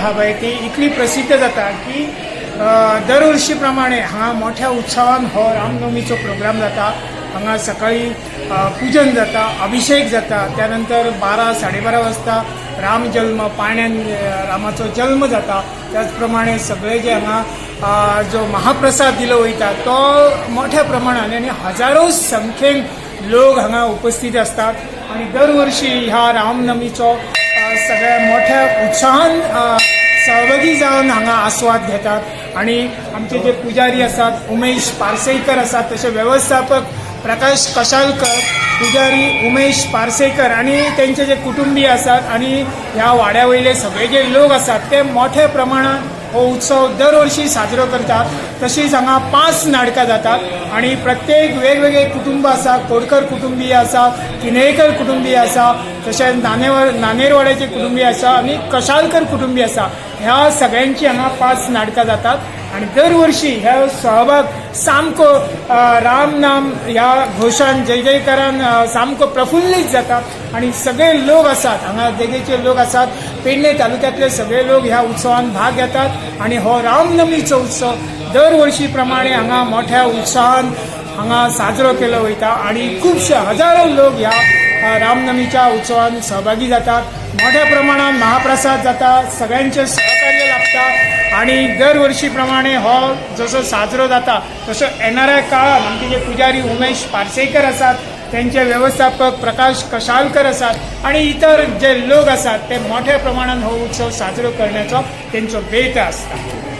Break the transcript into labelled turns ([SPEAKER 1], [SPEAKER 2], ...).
[SPEAKER 1] हवा ती इतली प्रसिद्ध जाता की दरवर्षी प्रमाणे हांगा मोठ्या उत्सवान हो रामनवमीचो प्रोग्राम जाता। हांगा सकाळी पूजन जाता, अभिषेक जाता, त्यानंतर 12-12:30 वाजता राम जन्म पाण्यान रामाचो जन्म जाता। त्याचप्रमाणे सगळे जे हांगा जो महाप्रसाद दिलो वयता तो मोठ्या प्रमाणात आणि हजारो संख्येन लोक हांगा उपस्थित असतात आणि दरवर्षी ह्या रामनवमीचो सगळ्या मोठ्या उत्साहान सहभागी जावन हांगा आस्वाद घेतात। आणि आमचे जे पुजारी असतात उमेश पार्सेकर असतात, तसे व्यवस्थापक प्रकाश कशालकर, पुजारी उमेश पार्सेकर आणि त्यांचे जे कुटुंबीय असतात आणि ह्या वाड्या वयले सगळे जे लोक असतात ते मोठ्या प्रमाणात हो उत्सव दरवर्षी साजरो करतात। तशीच हांगा 5 नाटकां जातात आणि प्रत्येक वेगवेगळे कुटुंब आसा, कोडकर कुटुंबीय आसा, किनयेकर कुटुंबीय आसा, तशेंच नानेरवाड्याचे कुटुंबीय आसा आणि कशालकर कुटुंबीय आसा, ह्या सगळ्यांची हांगा 5 नाटकां जातात। आणि दरवर्षी ह्या सहभाग सामको राम नाम ह्या घोषान जय जयकारान सामको प्रफुल्लीत जातात आणि सगळे लोक असतात हांगा देगेचे लोक असतात, पेडणे तालुक्यातले सगळे लोक ह्या उत्सवान भाग घेतात आणि हो रामनवमीचो उत्सव दरवर्षी प्रमाणे हांगा मोठ्या उत्साहान हांगा साजरो केलो वयता आणि खूबशे हजारो लोक ह्या रामनवमीच्या उत्सवान सहभागी जातात। मोठ्या प्रमाणात महाप्रसाद जाता, सगळ्यांचे सहकार्य लाभता आणि दरवर्षी प्रमाणे हो जसो साजरो जाता तसो येणाऱ्या काळात आमचे जे पुजारी उमेश पार्सेकर असतात, त्यांचे व्यवस्थापक प्रकाश कशालकर असतात आणि इतर जे लोक असतात ते मोठ्या प्रमाणात हो उत्सव साजरो करण्याचो त्यांचो बेत असता।